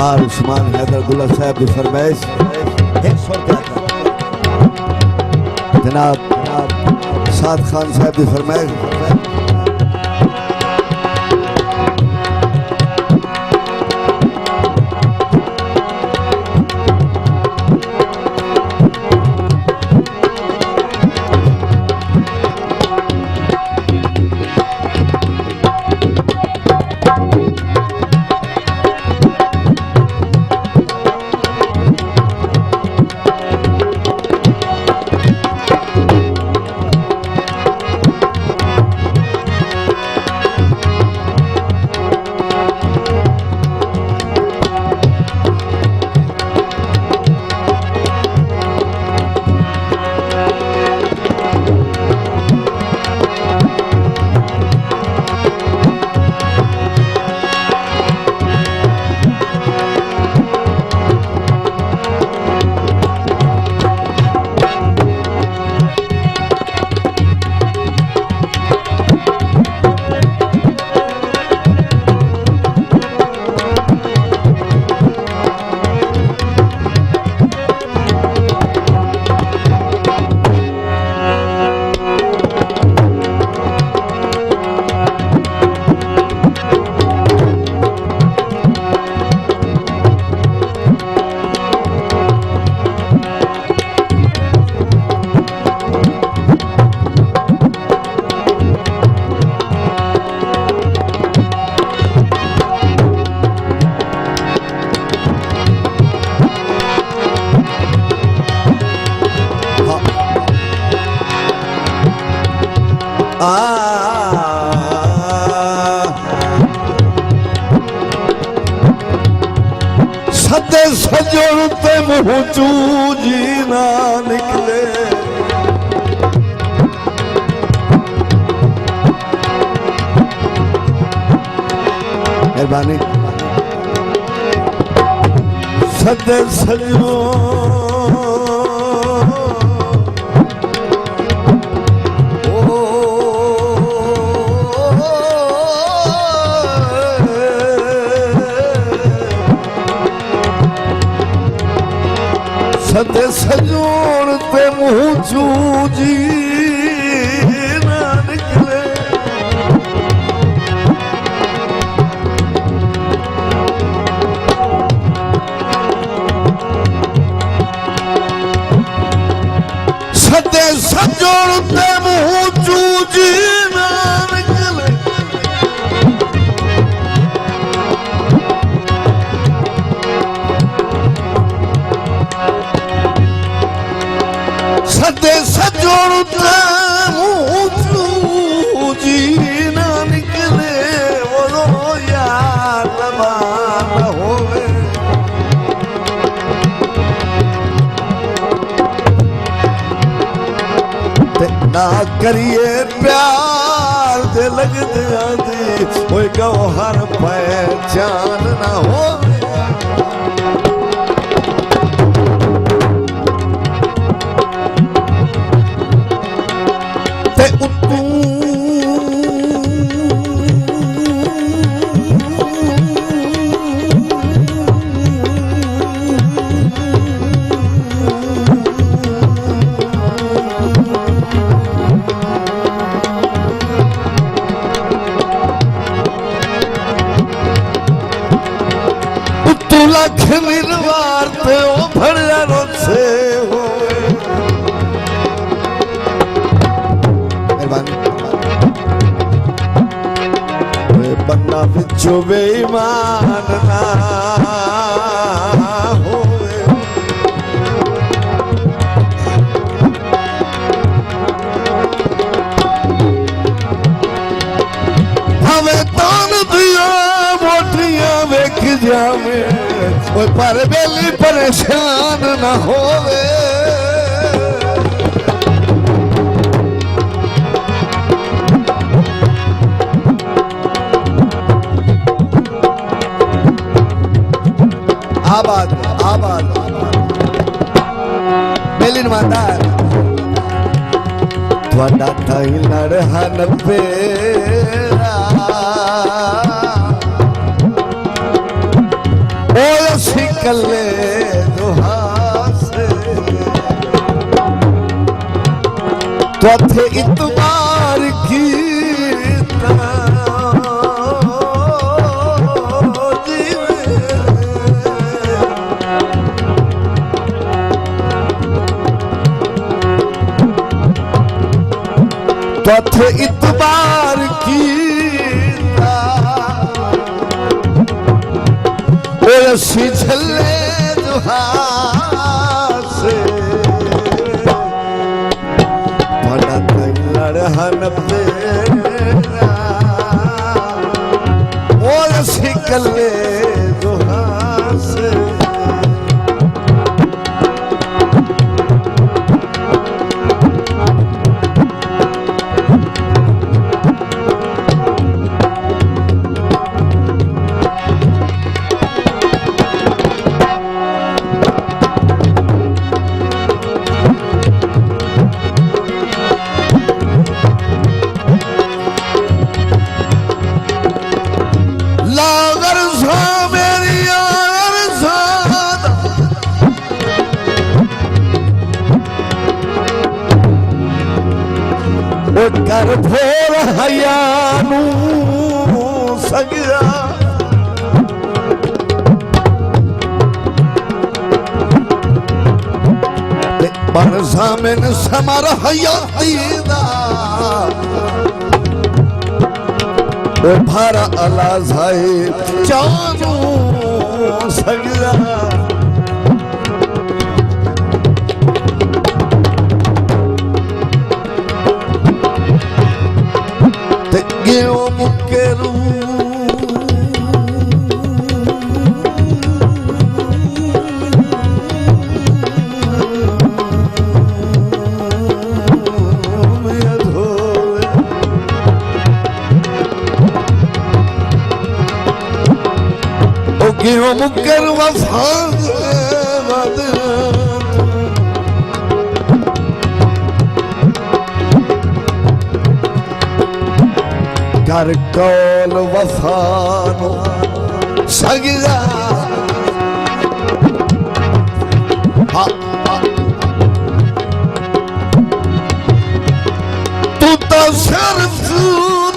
सरदार उस्मान हैदर गुल्ला साहब की फरमाइश जनाब साद खान साहब की फरमाइश। सदे सजों ते मुँह चूजी ना निकले मेहरबानी। सदे सजों सदे सजों ते मुँह चूजी ना निकले सदे सजों ते मुँह चूजी ना निकले सदे सजों ते मुँह चूजी ना निकले वो यार न होवे ना करिए प्यार दे लगदे आंदी कोई गौहर पहचान ना हो ते उतू लख मिलवार पे ओ भड़िया रोसे हो बन्ना बिचो बेईमान ना होवे हमें तान दिया मोटियां वेख जावे पर बेली परेशान न होवे आबाद आबाद बेली माता थोड़ा थाई लड़हन पेरा ओ असी कले दुहासे त्वथे इतबार कीता त्वथे इतबार कीता ओ असी झले दुहासे भला लड़हन तेरा ओ असी कले दुहासे कर भोर हयानू सगरा पर सामन समर हयाती दा ओ भारा अला जाए जानू सगरा eu me quero me adore o que eu me quero fazer कर कौल वफानो सगरा तू तो सिर्फ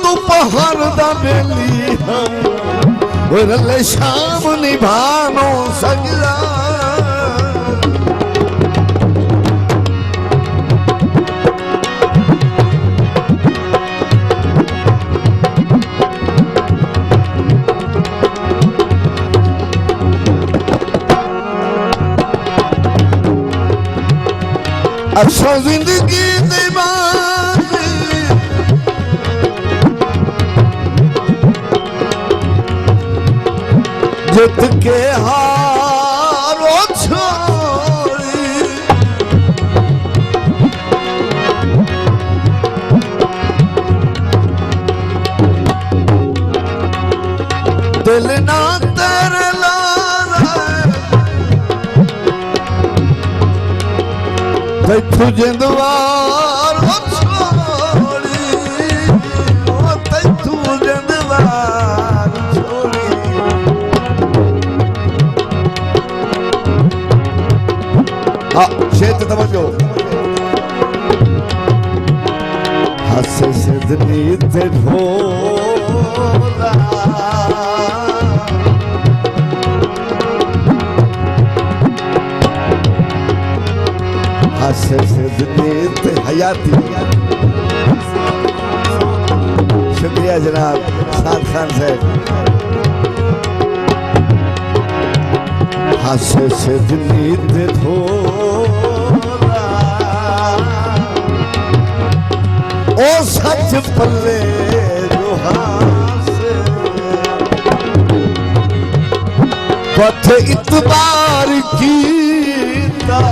दोपहर दा बेली हम रले शाम निभानो सगरा अच्छा जिंदगी दे बाज़ी जित के हारो छोड़ी दिल ना तेरे तुझे द्वार छोड़ी तुझे द्वार छोड़ी हाँ शेत तवज्जो हंसे सिद्धनी ते ढोला हयाती शुक्रिया जनाब साद खान साहब हासे से नींद धोला ओ सच पल्ले रुहासे पथ इतबार कीता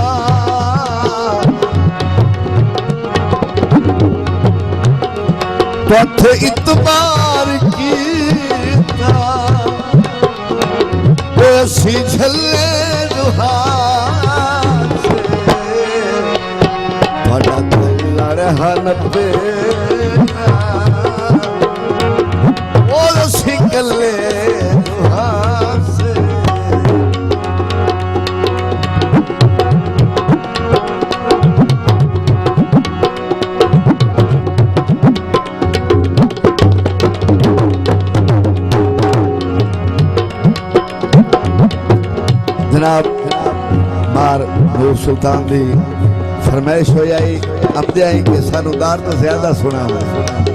पथ इतबार कीता ऐसी झले दुहासे बड़ा लड़हन पे और ऐसी गले दुहासे जनाब मार नूर सुल्तान दी फरमाइश हो आई अपने आई कि सानू दार तो ज्यादा सुना हुआ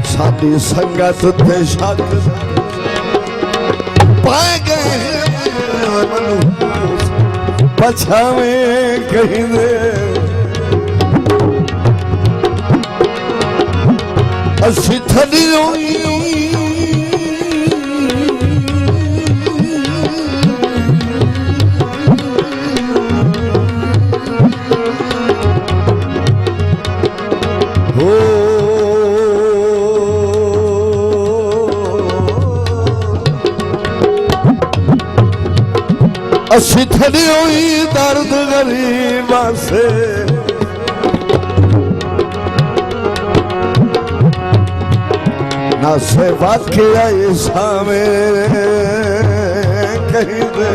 साडी संगत ते शक पाए गए पछावे कहीं दे असी थड़ी रोई असी थड़ी हुई दर्द गरीबा से ना से वाकया ऐसा मेरे कहीं दे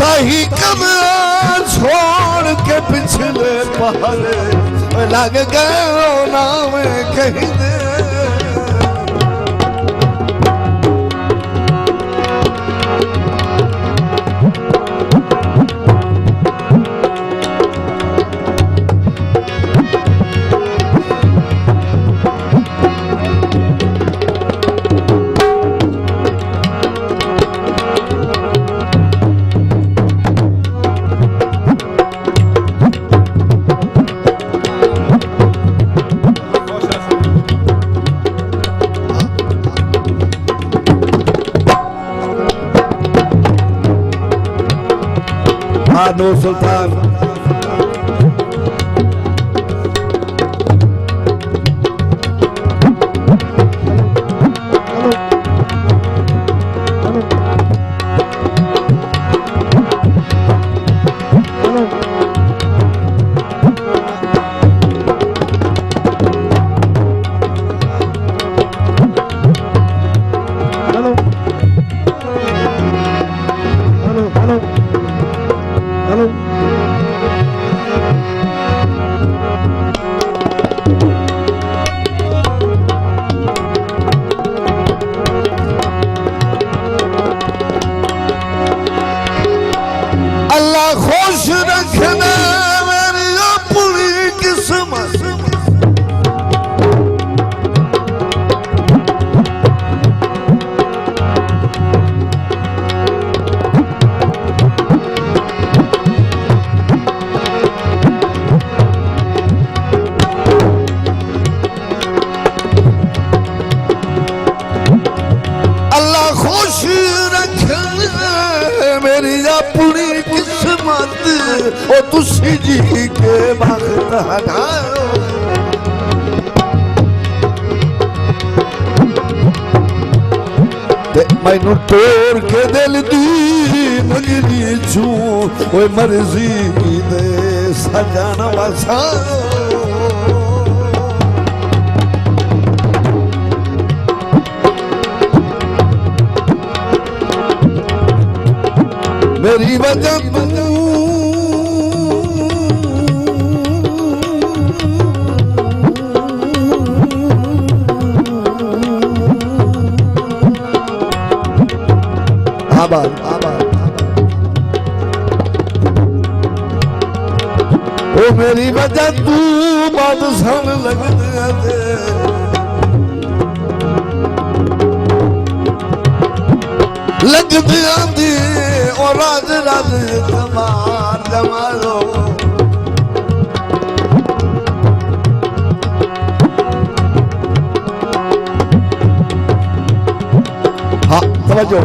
ताही कमरा छोड़ के पिछले पहले लग गए नाम कहीं दे नूर सुल्तान ओ तुसी जी के वक्त हटाओ मैनू तोड़ के दिल दी नगरी चू ओए मर्जी दे सजन वसा मेरी वजह ओ मेरी वजह तू बात सन लगते लगते आंदी ओ वो राज राज जमार जमारो हाँ तवज्जो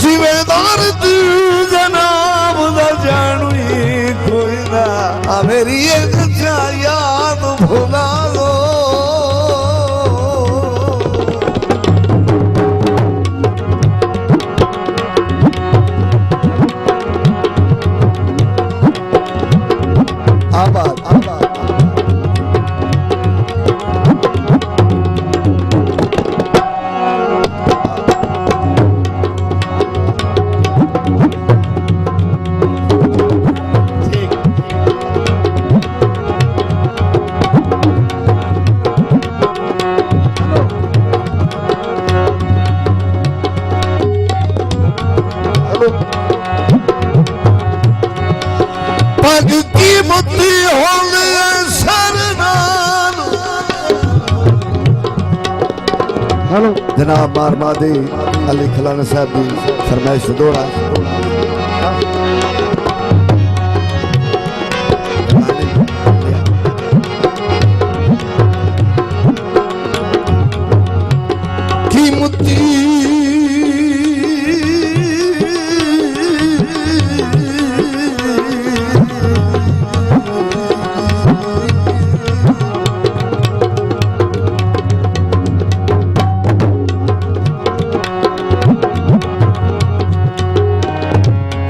जिम्मेदार तू जनाब दा जानवी कोई ना मेरी एक याद भुला दो आबाद आबाद पग की मुट्ठी होने सरनाल हेलो जनाब मारमादी अली खलाना साहब की फरमाइश दोहरा की मुट्ठी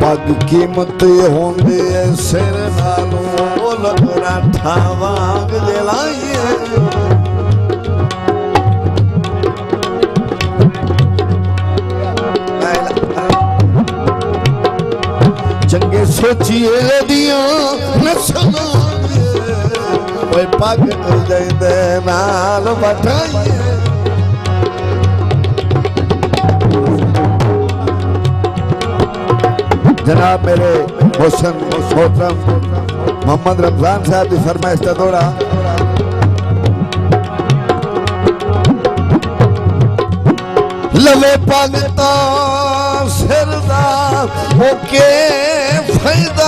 पग कीमत होंदे सिर नालों लगना ठावांग जलाइए चंगे सोचिए दिया नस्लों ओए पग दे नाल बठाइए जनाब मेरे हुसन मोहतरम मोहम्मद रमजान साहब की फरमाइश का दौरा लवे पगता सिरदा ओके फायदा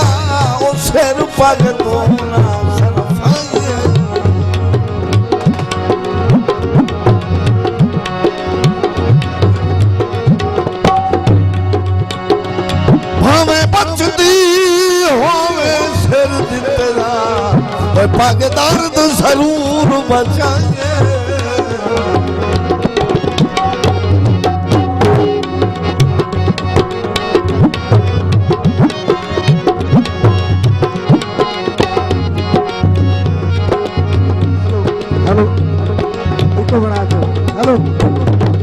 ओ सिर पग तो ना सरफाइए भावे बचती होवे सिर दितेरा ओए पग दर्द जरूर बचाए हेलो हेलो